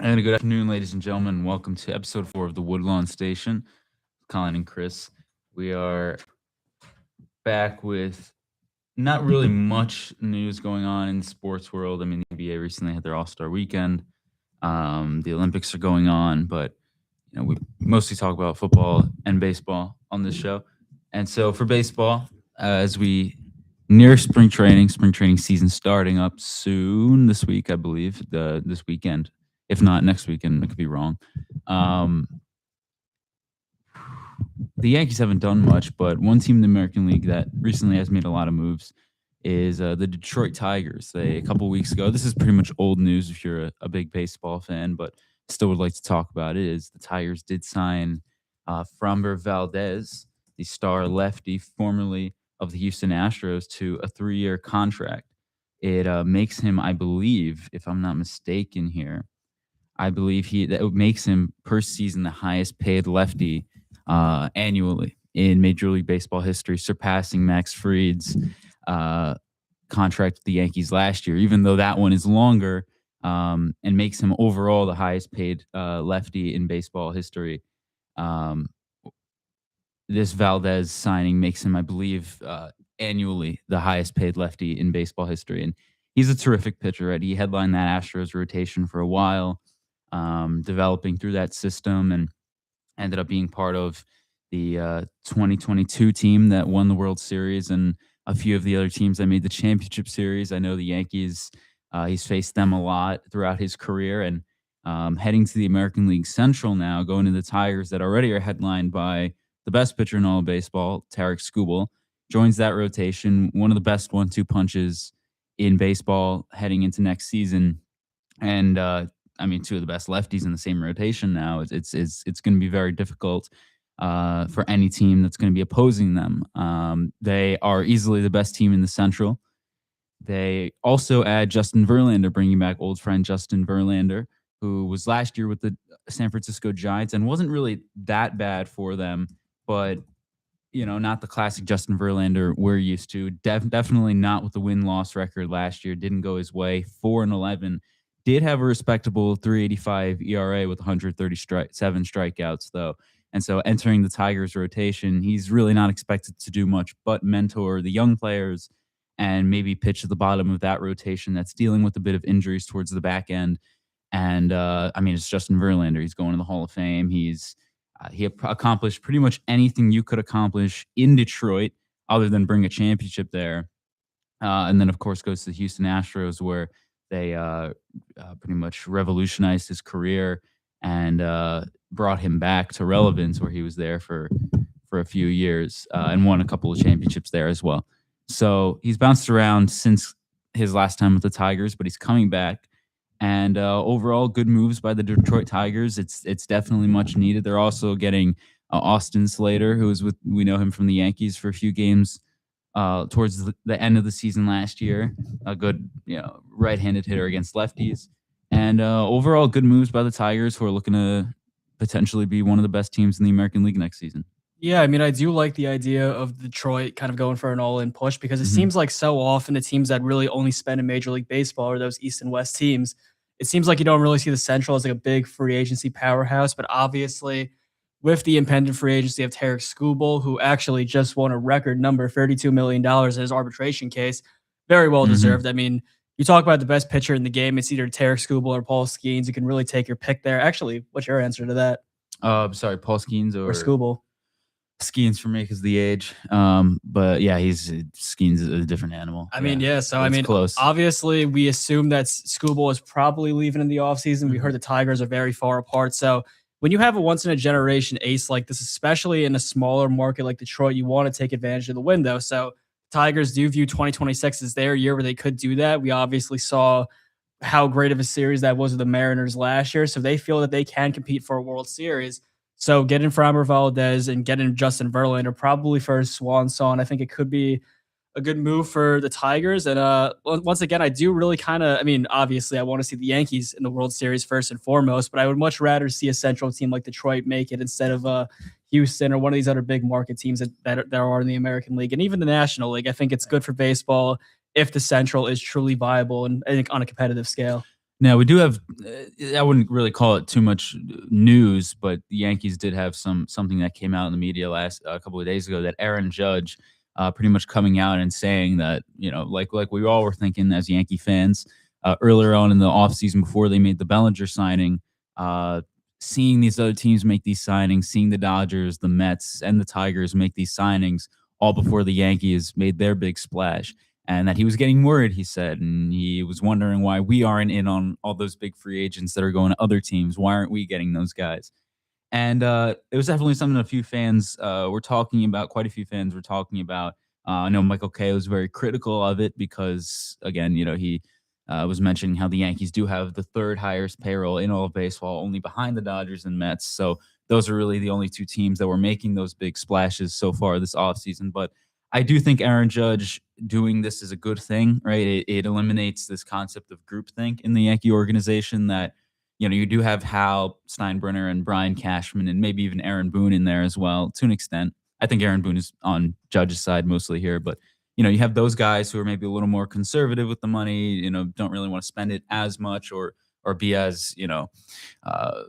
And good afternoon, ladies and gentlemen. Welcome to episode 4 of the Woodlawn Station. Colin and Chris. We are back with not really much news going on in the sports world. I mean, the NBA recently had their All-Star weekend. The Olympics are going on, but we mostly talk about football and baseball on this show. And so for baseball, as we near spring training season starting up soon this week, I believe, this weekend. If not next weekend, I could be wrong. Um, the Yankees haven't done much, but one team in the American League that recently has made a lot of moves is the Detroit Tigers. A couple weeks ago, this is pretty much old news if you're a big baseball fan, but still would like to talk about it. Is the Tigers did sign Framber Valdez, the star lefty, formerly of the Houston Astros, to a 3-year contract. It makes him, I believe, if I'm not mistaken here, I believe that makes him per season the highest paid lefty annually in Major League Baseball history, surpassing Max Fried's uh, contract with the Yankees last year, even though that one is longer, and makes him overall the highest paid lefty in baseball history. Um, this Valdez signing makes him, I believe, annually the highest paid lefty in baseball history. And he's a terrific pitcher, right? He headlined that Astros rotation for a while, developing through that system, and ended up being part of the 2022 team that won the World Series and a few of the other teams that made the championship series. I know the Yankees, he's faced them a lot throughout his career, and heading to the American League Central now, going to the Tigers that already are headlined by the best pitcher in all of baseball, Tarek Skubal, joins that rotation, one of the best 1-2 punches in baseball heading into next season. And I mean, two of the best lefties in the same rotation now. It's going to be very difficult for any team that's going to be opposing them. They are easily the best team in the Central. They also add Justin Verlander, bringing back old friend Justin Verlander, who was last year with the San Francisco Giants and wasn't really that bad for them, but not the classic Justin Verlander we're used to. Definitely not with the win-loss record last year. Didn't go his way. 4-11. Did have a respectable 3.85 ERA with 137 strikeouts, though. And so entering the Tigers rotation, he's really not expected to do much but mentor the young players and maybe pitch at the bottom of that rotation that's dealing with a bit of injuries towards the back end. And I mean, it's Justin Verlander. He's going to the Hall of Fame. He accomplished pretty much anything you could accomplish in Detroit other than bring a championship there. And then, of course, goes to the Houston Astros, where they pretty much revolutionized his career and brought him back to relevance, where he was there for a few years and won a couple of championships there as well. So he's bounced around since his last time with the Tigers, but he's coming back. And overall, good moves by the Detroit Tigers. It's definitely much needed. They're also getting Austin Slater, we know him from the Yankees for a few games towards the end of the season last year. A good right-handed hitter against lefties. And overall, good moves by the Tigers, who are looking to potentially be one of the best teams in the American League next season. Yeah, I mean, I do like the idea of Detroit kind of going for an all-in push because it Mhm. seems like so often the teams that really only spend in Major League Baseball are those East and West teams. It seems like you don't really see the Central as like a big free agency powerhouse, but obviously with the impending free agency of Tarek Skubal, who actually just won a record number, $32 million in his arbitration case, very well Mhm. deserved. I mean, you talk about the best pitcher in the game, it's either Tarek Skubal or Paul Skeens. You can really take your pick there. Actually, what's your answer to that? Sorry, Paul Skeens Or or Skubal? Skeens for me because the age. But yeah, Skeens is a different animal. I mean, yeah. So, but I it's mean, close. obviously, we assume that Skubal is probably leaving in the offseason. We heard the Tigers are very far apart. So, when you have a once in a generation ace like this, especially in a smaller market like Detroit, you want to take advantage of the window. So, Tigers do view 2026 as their year where they could do that. We obviously saw how great of a series that was with the Mariners last year. So, they feel that they can compete for a World Series. So, getting Framber Valdez and getting Justin Verlander probably for a swan song, I think it could be a good move for the Tigers. And once again, I do really I mean, obviously, I want to see the Yankees in the World Series first and foremost, but I would much rather see a Central team like Detroit make it instead of Houston or one of these other big market teams that are in the American League and even the National League. I think it's good for baseball if the Central is truly viable and on a competitive scale. Now we do have. I wouldn't really call it too much news, but the Yankees did have something that came out in the media last a couple of days ago that Aaron Judge, pretty much coming out and saying that like we all were thinking as Yankee fans earlier on in the offseason before they made the Bellinger signing, uh, seeing these other teams make these signings, seeing the Dodgers, the Mets, and the Tigers make these signings all before the Yankees made their big splash and that he was getting worried, he said, and he was wondering why we aren't in on all those big free agents that are going to other teams. Why aren't we getting those guys? And it was definitely something a few fans were talking about. Quite a few fans were talking about. I know Michael Kay was very critical of it because, again, he was mentioning how the Yankees do have the third highest payroll in all of baseball, only behind the Dodgers and Mets. So those are really the only two teams that were making those big splashes so far this offseason. But I do think Aaron Judge doing this is a good thing, right? It eliminates this concept of groupthink in the Yankee organization that you do have Hal Steinbrenner and Brian Cashman and maybe even Aaron Boone in there as well to an extent. I think Aaron Boone is on Judge's side mostly here, but you have those guys who are maybe a little more conservative with the money, don't really want to spend it as much or be as, uh,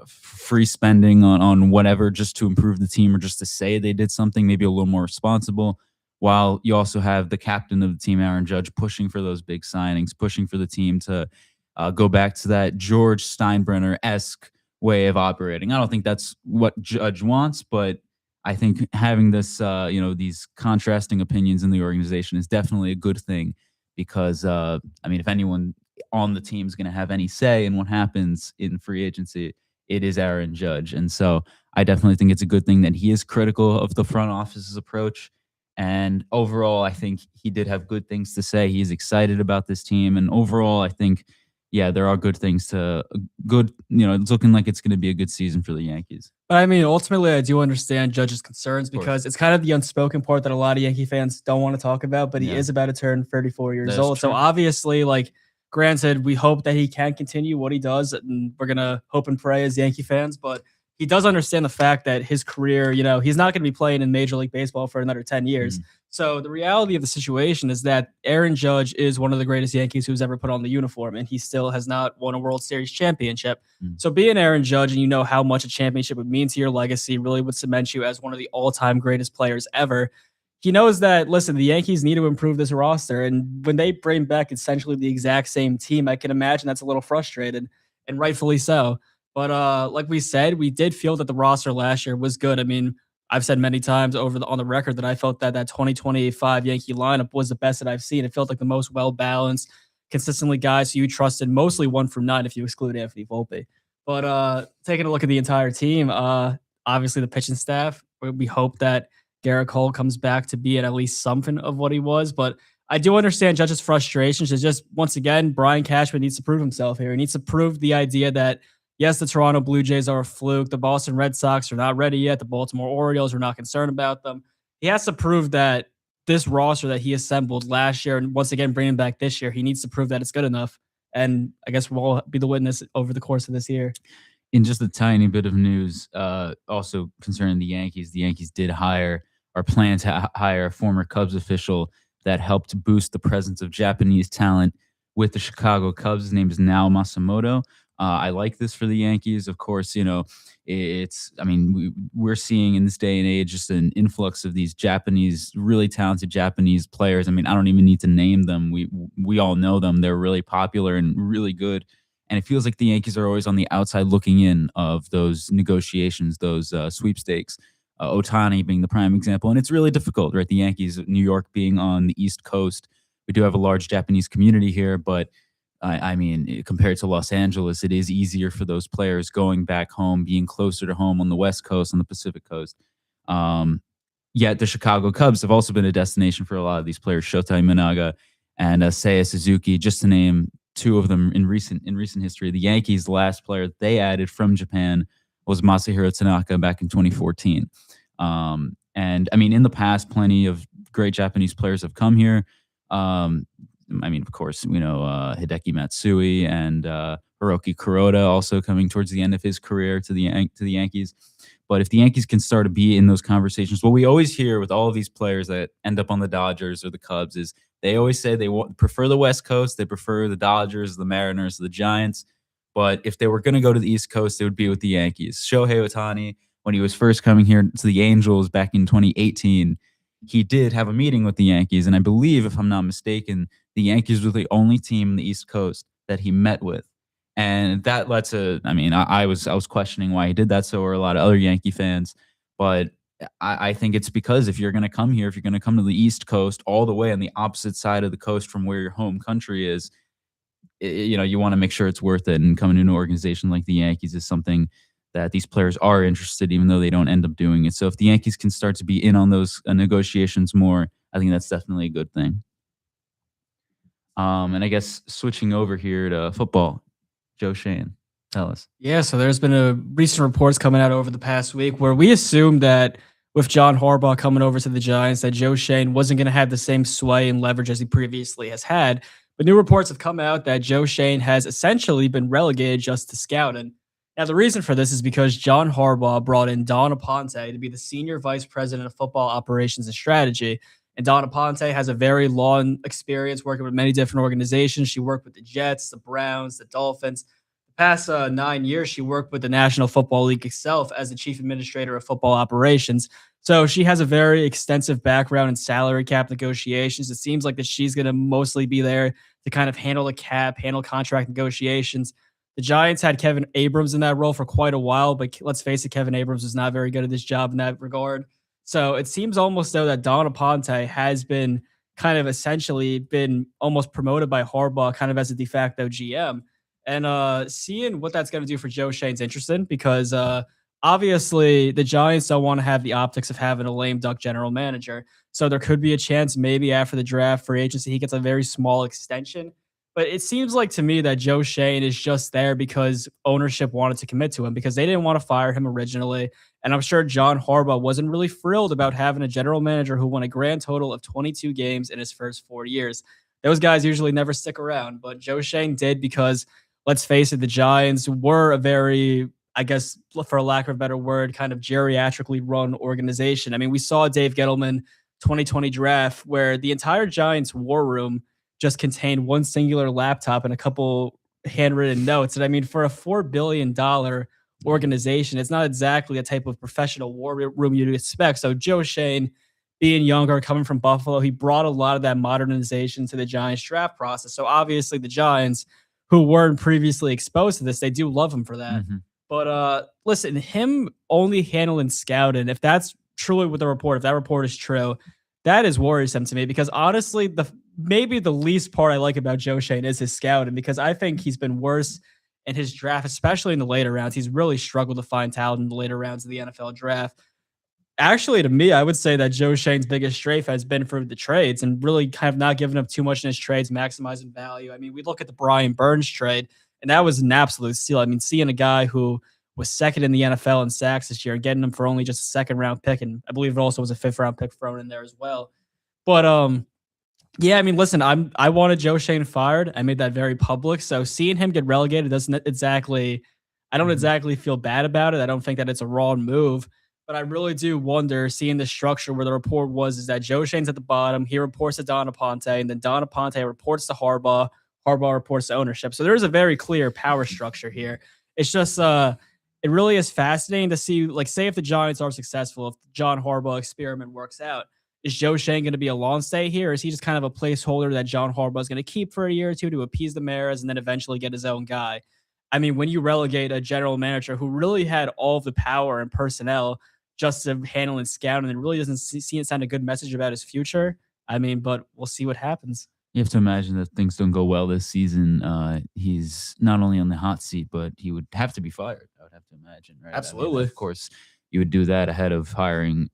free spending on whatever just to improve the team or just to say they did something, maybe a little more responsible. While you also have the captain of the team, Aaron Judge, pushing for those big signings, pushing for the team to go back to that George Steinbrenner esque way of operating. I don't think that's what Judge wants, but I think having this, these contrasting opinions in the organization is definitely a good thing because, I mean, if anyone on the team is going to have any say in what happens in free agency, it is Aaron Judge. And so I definitely think it's a good thing that he is critical of the front office's approach. And overall, I think he did have good things to say. He's excited about this team. And overall, I think yeah, there are good things to good. It's looking like it's going to be a good season for the Yankees. But I mean, ultimately, I do understand Judge's concerns Of course. because it's kind of the unspoken part that a lot of Yankee fans don't want to talk about. But he Yeah, is about to turn 34 years that's old. So true. obviously, like, granted, we hope that he can continue what he does. And we're going to hope and pray as Yankee fans. But he does understand the fact that his career, he's not going to be playing in Major League Baseball for another 10 years. Mhm. So the reality of the situation is that Aaron Judge is one of the greatest Yankees who's ever put on the uniform, and he still has not won a World Series championship. Mhm. So being Aaron Judge and you know how much a championship would mean to your legacy really would cement you as one of the all-time greatest players ever. He knows that, listen, the Yankees need to improve this roster. And when they bring back essentially the exact same team, I can imagine that's a little frustrated, and rightfully so. But like we said, we did feel that the roster last year was good. I mean, I've said many times on the record that I felt that that 2025 Yankee lineup was the best that I've seen. It felt like the most well balanced, consistently guys who you trusted, mostly 1 from 9 if you exclude Anthony Volpe. But taking a look at the entire team, obviously the pitching staff, we hope that Garrett Cole comes back to be at least something of what he was. But I do understand Judge's frustrations. It's just, once again, Brian Cashman needs to prove himself here. He needs to prove the idea that yes, the Toronto Blue Jays are a fluke. The Boston Red Sox are not ready yet. The Baltimore Orioles are not concerned about them. He has to prove that this roster that he assembled last year and once again bringing back this year, he needs to prove that it's good enough. And I guess we'll be the witness over the course of this year. In just a tiny bit of news, also concerning the Yankees did hire or plan to hire a former Cubs official that helped boost the presence of Japanese talent with the Chicago Cubs. His name is Nao Masamoto. I like this for the Yankees. Of course, I mean, we're seeing in this day and age just an influx of these Japanese, really talented Japanese players. I mean, I don't even need to name them. We all know them. They're really popular and really good. And it feels like the Yankees are always on the outside looking in of those negotiations, those sweepstakes. Otani being the prime example, and it's really difficult, right? The Yankees, New York being on the East Coast, we do have a large Japanese community here, but I mean, compared to Los Angeles, it is easier for those players going back home, being closer to home on the West Coast, on the Pacific Coast. Um, Yet the Chicago Cubs have also been a destination for a lot of these players, Shota Imanaga and Seiya Suzuki, just to name two of them in recent history. The Yankees' last player that they added from Japan was Masahiro Tanaka back in 2014. And I mean, in the past, plenty of great Japanese players have come here. Um, I mean, of course, Hideki Matsui and Hiroki Kuroda also coming towards the end of his career to the Yankees. But if the Yankees can start to be in those conversations, what we always hear with all of these players that end up on the Dodgers or the Cubs is They always say they prefer the West Coast. They prefer the Dodgers, the Mariners, the Giants. But if they were going to go to the East Coast, it would be with the Yankees. Shohei Ohtani, when he was first coming here to the Angels back in 2018, he did have a meeting with the Yankees. And I believe, if I'm not mistaken, the Yankees were the only team in the East Coast that he met with. And that led to, I mean, I was questioning why he did that. So were a lot of other Yankee fans. But I think it's because if you're going to come here, if you're going to come to the East Coast, all the way on the opposite side of the coast from where your home country is, you want to make sure it's worth it. And coming to an organization like the Yankees is something that these players are interested, even though they don't end up doing it. So if the Yankees can start to be in on those negotiations more, I think that's definitely a good thing. And I guess switching over here to football, Joe Shane, tell us. Yeah, so there's been a recent reports coming out over the past week where we assumed that with John Harbaugh coming over to the Giants, that Joe Shane wasn't going to have the same sway and leverage as he previously has had. But new reports have come out that Joe Shane has essentially been relegated just to scouting. Now, the reason for this is because John Harbaugh brought in Don Aponte to be the senior vice president of football operations and strategy. And Don Aponte has a very long experience working with many different organizations. She worked with the Jets, the Browns, the Dolphins. The past 9 years, she worked with the National Football League itself as the chief administrator of football operations. So she has a very extensive background in salary cap negotiations. It seems like that she's going to mostly be there to kind of handle the cap, handle contract negotiations. The Giants had Kevin Abrams in that role for quite a while, but let's face it, Kevin Abrams was not very good at this job in that regard. So it seems almost though that Don Aponte has been kind of essentially been almost promoted by Harbaugh kind of as a de facto GM. And seeing what that's going to do for Joe Shane's interesting because obviously the Giants don't want to have the optics of having a lame duck general manager. So there could be a chance maybe after the draft free agency, he gets a very small extension. But it seems like to me that Joe Shane is just there because ownership wanted to commit to him because they didn't want to fire him originally. And I'm sure John Harbaugh wasn't really thrilled about having a general manager who won a grand total of 22 games in his first 4 years. Those guys usually never stick around, but Joe Shane did because, let's face it, the Giants were a very, I guess, for a lack of a better word, kind of geriatrically run organization. I mean, we saw Dave Gettleman 2020 draft where the entire Giants war room just contained one singular laptop and a couple handwritten notes. And I mean, for a $4 billion organization, it's not exactly a type of professional war room you'd expect. So Joe Shane, being younger, coming from Buffalo, he brought a lot of that modernization to the Giants draft process. So obviously the Giants, who weren't previously exposed to this, they do love him for that. Mm-hmm. But listen, him only handling scouting, if that's truly what the report, if that report is true, that is worrisome to me because honestly, maybe the least part I like about Joe Shane is his scouting because I think he's been worse in his draft, especially in the later rounds. He's really struggled to find talent in the later rounds of the NFL draft. Actually, to me, I would say that Joe Shane's biggest strafe has been for the trades and really kind of not giving up too much in his trades, maximizing value. I mean, we look at the Brian Burns trade, and that was an absolute steal. I mean, seeing a guy who was second in the NFL in sacks this year and getting him for only just a second round pick, and I believe it also was a fifth round pick thrown in there as well. But yeah, I mean, listen, I wanted Joe Shane fired. I made that very public. So seeing him get relegated doesn't exactly, I don't exactly feel bad about it. I don't think that it's a wrong move, but I really do wonder seeing the structure where the report was is that Joe Shane's at the bottom. He reports to Don Aponte, and then Don Aponte reports to Harbaugh. Harbaugh reports to ownership. So there's a very clear power structure here. It's just it really is fascinating to see, like, say if the Giants are successful, if the John Harbaugh experiment works out, is Joe Shane going to be a long stay here? Or is he just kind of a placeholder that John Harbaugh is going to keep for a year or two to appease the mayors and then eventually get his own guy? I mean, when you relegate a general manager who really had all of the power and personnel just to handle and scout, and it really doesn't seem to send a good message about his future. I mean, but we'll see what happens. You have to imagine that things don't go well this season. He's not only on the hot seat, but he would have to be fired. I would have to imagine, right? I mean, Absolutely. of course, you would do that ahead of hiring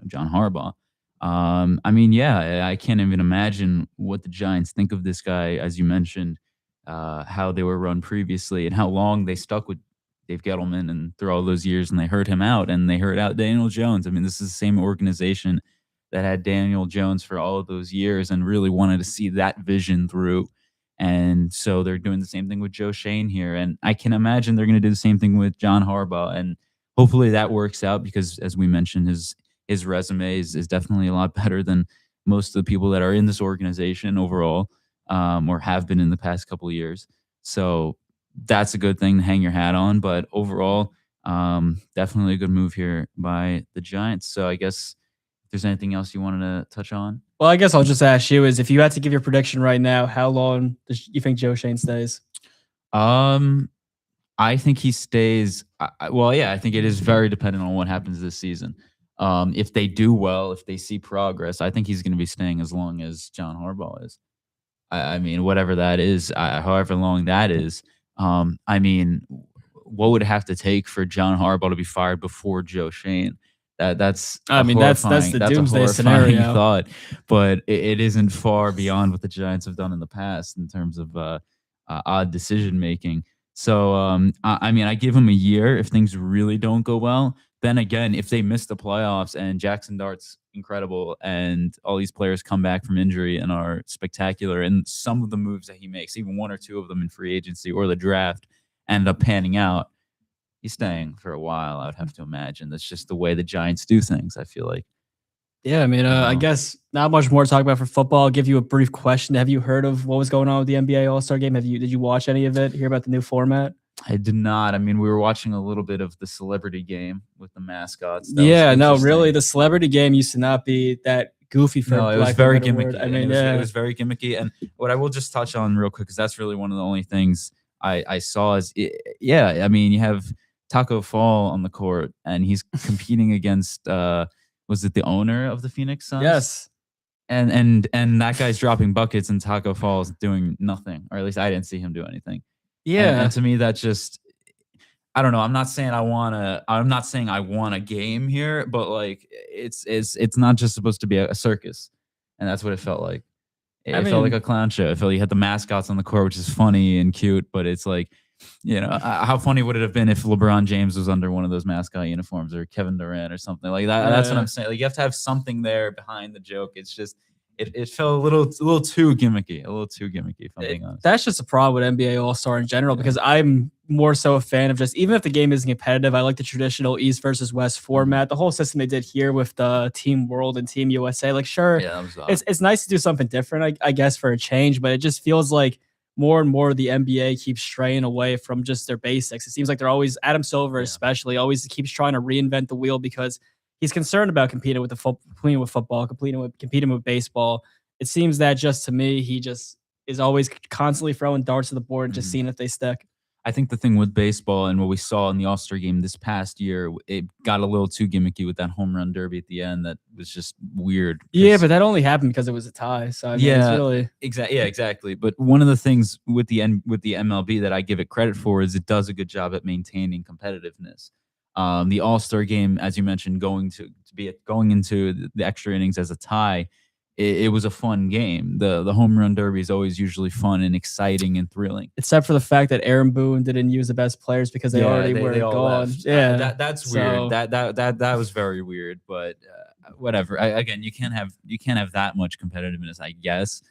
John Harbaugh. I mean, yeah, I can't even imagine what the Giants think of this guy, as you mentioned, how they were run previously and how long they stuck with Dave Gettleman and through all those years, and they heard him out and they heard out Daniel Jones. I mean, this is the same organization that had Daniel Jones for all of those years and really wanted to see that vision through. And so they're doing the same thing with Joe Shane here. And I can imagine they're going to do the same thing with John Harbaugh. And hopefully that works out because, as we mentioned, his resume is definitely a lot better than most of the people that are in this organization overall, or have been in the past couple of years. So that's a good thing to hang your hat on. But overall, definitely a good move here by the Giants. So I guess if there's anything else you wanted to touch on. Well, I guess I'll just ask you: is if you had to give your prediction right now, how long does you think Joe Shane stays? Um, I think he stays. Well, yeah, I think it is very dependent on what happens this season. If they do well, if they see progress, I think he's going to be staying as long as John Harbaugh is. I mean, whatever that is, however long that is. I mean, what would it have to take for John Harbaugh to be fired before Joe Shane? That's I a mean, that's horrifying. the That's a doomsday horrifying scenario. thought, but it isn't far beyond what the Giants have done in the past in terms of odd decision making. So, I mean, I give him a year if things really don't go well. Then again, if they miss the playoffs and Jackson Dart's incredible and all these players come back from injury and are spectacular, and some of the moves that he makes, even one or two of them in free agency or the draft, end up panning out, he's staying for a while. I would have to imagine. That's just the way the Giants do things, I feel like. Yeah, I mean, I don't I know. guess not much more to talk about for football. I'll give you a brief question. Have you heard of what was going on with the NBA All Star Game? Did you watch any of it? Hear about the new format? I did not. I mean, we were watching a little bit of the celebrity game with the mascots. That was Yeah, no, really, interesting. the celebrity game used to not be that goofy, for No, it was lack of a very better word. I gimmicky, and mean, it yeah, was very gimmicky. And what I will just touch on real quick, because that's really one of the only things I saw is, yeah. I mean, you have Taco Fall on the court, and he's competing against was it the owner of the Phoenix Suns? yes, And that guy's dropping buckets, and Taco Fall's doing nothing, or at least I didn't see him do anything. And yeah. to me, that just, I don't know. I'm not saying I want to. I'm not saying I want a game here, but like it's not just supposed to be a circus, and that's what it felt like. I It felt like mean, a clown show. It felt you had the mascots on the court, which is funny and cute, but it's like, how funny would it have been if LeBron James was under one of those mascot uniforms, or Kevin Durant or something like that? That's what I'm uh, saying. Like, you have to have something there behind the joke. It's just it felt a little too gimmicky, if I'm being honest. that's just a problem with NBA All Star in general Yeah. because I'm more so a fan of just even if the game isn't competitive, I like the traditional East versus West Mhm. format. The whole system they did here with the Team World and Team USA, like sure, Yeah, that was odd. it's nice to do something different, I guess, for a change, but it just feels like more and more the NBA keeps straying away from just their basics. It seems like they're always Adam Silver, Yeah. especially, always keeps trying to reinvent the wheel because he's concerned about competing with football, competing with baseball. It seems that just to me, he just is always constantly throwing darts to the board and just Mhm. seeing if they stick. I think the thing with baseball and what we saw in the All-Star game this past year, it got a little too gimmicky with that home run derby at the end. That was just weird Yeah, because, but that only happened because it was a tie. So I mean, it's yeah, really exactly. Yeah, exactly. But one of the things with the MLB that I give it credit for is it does a good job at maintaining competitiveness. The All Star game, as you mentioned, going into the extra innings as a tie, it was a fun game. The home run derby is always usually fun and exciting and thrilling. except for the fact that Aaron Boone didn't use the best players because they Yeah, already they were all gone. left. Yeah. That's weird. So That was very weird. But whatever. Again, you can't have that much competitiveness, I guess.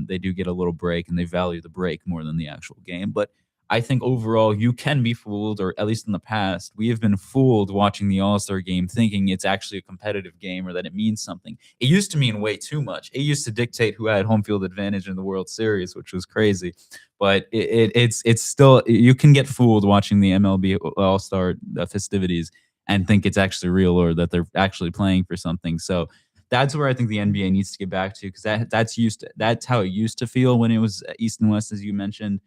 They do get a little break, and they value the break more than the actual game. But I think overall, you can be fooled, or at least in the past, we have been fooled watching the All Star game, thinking it's actually a competitive game or that it means something. It used to mean way too much. It used to dictate who had home field advantage in the World Series, which was crazy. But it's still, you can get fooled watching the MLB All Star festivities and think it's actually real, or that they're actually playing for something. So that's where I think the NBA needs to get back to, because that's how it used to feel when it was East and West, as you mentioned.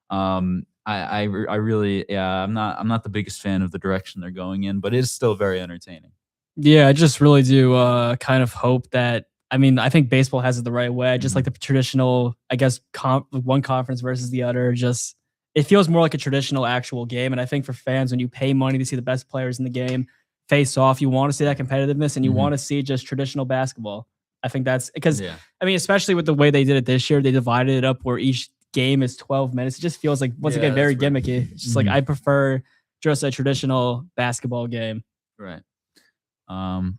I really, yeah, I'm not the biggest fan of the direction they're going in, but it is still very entertaining. yeah, I just really do kind of hope that I mean, I think baseball has it the right way. I just like Mhm. the traditional, I guess, one conference versus the other. Just it feels more like a traditional actual game. And I think for fans, when you pay money to see the best players in the game face off, you want to see that competitiveness and you Mhm. want to see just traditional basketball. I think that's because Yeah. I mean, especially with the way they did it this year, they divided it up where each game is 12 minutes. It just feels like once Yeah, again that's very weird. gimmicky. It's just like Mhm. I prefer just a traditional basketball game. Right. Um,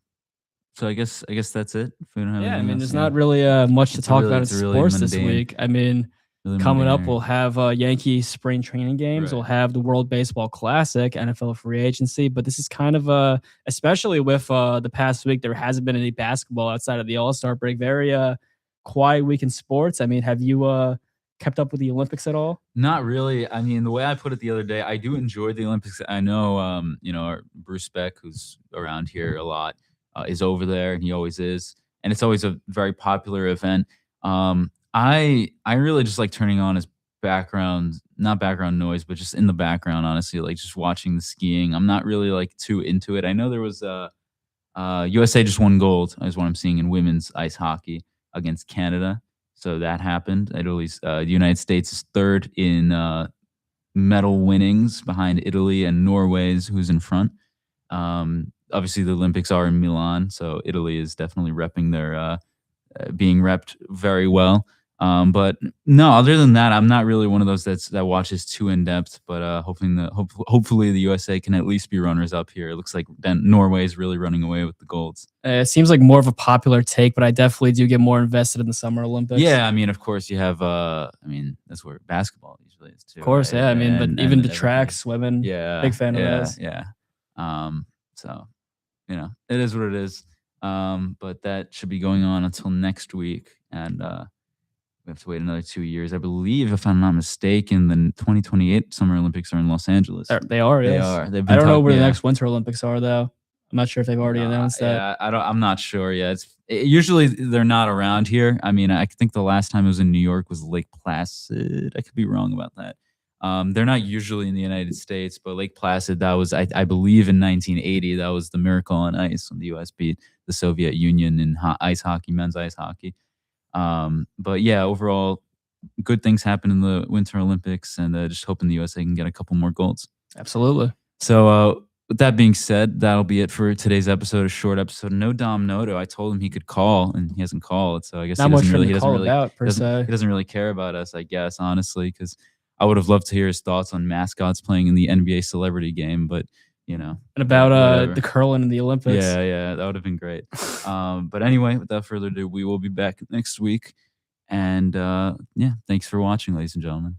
so I guess that's it. If we don't have Yeah, I anything mean, else, there's yeah. not really much to It's a talk really about in it's a really sports this mundane week. I mean, really more Coming up, generic. we'll have Yankee spring training games. We'll Right. have the World Baseball Classic, NFL free agency. But this is kind of especially with the past week, there hasn't been any basketball outside of the All Star break. Very quiet week in sports. I mean, have you kept up with the Olympics at all? Not really. I mean, the way I put it the other day, I do enjoy the Olympics. I know, our Bruce Beck, who's around here a lot, is over there, and he always is, and it's always a very popular event. I really just like turning on as background, not background noise, but just in the background. Honestly, like just watching the skiing. I'm not really like too into it. I know there was USA just won gold, is what I'm seeing in women's ice hockey against Canada. So that happened. Italy's the United States is third in medal winnings behind Italy and Norway's who's in front. Obviously, the Olympics are in Milan, so Italy is definitely repping their being repped very well. But no, other than that, I'm not really one of those that watches too in depth. But hopefully the USA can at least be runners up here. It looks like Norway is really running away with the golds. It seems like more of a popular take, but I definitely do get more invested in the Summer Olympics. Yeah, I mean, of course, you have. I mean, that's where basketball usually is too, Of course, right? yeah. I mean, but even the Everything. track, swimming, Yeah, big fan of yeah, those. yeah. So it is what it is. But that should be going on until next week, and we have to wait another 2 years, I believe, if I'm not mistaken. The 2028 Summer Olympics are in Los Angeles. They are, They yes. are. They've I been don't know talk where the yeah. next Winter Olympics are, though. I'm not sure if they've already announced that. Yeah, I'm not sure yet. Usually they're not around here. I mean, I think the last time it was in New York was Lake Placid. I could be wrong about that. They're not usually in the United States, but Lake Placid, that was, I believe, in 1980. That was the Miracle on Ice when the U.S. beat the Soviet Union in ice hockey, men's ice hockey. But yeah, overall, good things happen in the Winter Olympics, and just hoping the USA can get a couple more golds. Absolutely. So, with that being said, that'll be it for today's episode, a short episode. No Dom Noto. I told him he could call, and he hasn't called. So I guess Not much for him to call about, per se. he doesn't really care about us, I guess, honestly, because I would have loved to hear his thoughts on mascots playing in the NBA celebrity game, but and about whatever. the curling in the Olympics. Yeah, that would have been great. But anyway, without further ado, we will be back next week. And yeah, thanks for watching, ladies and gentlemen.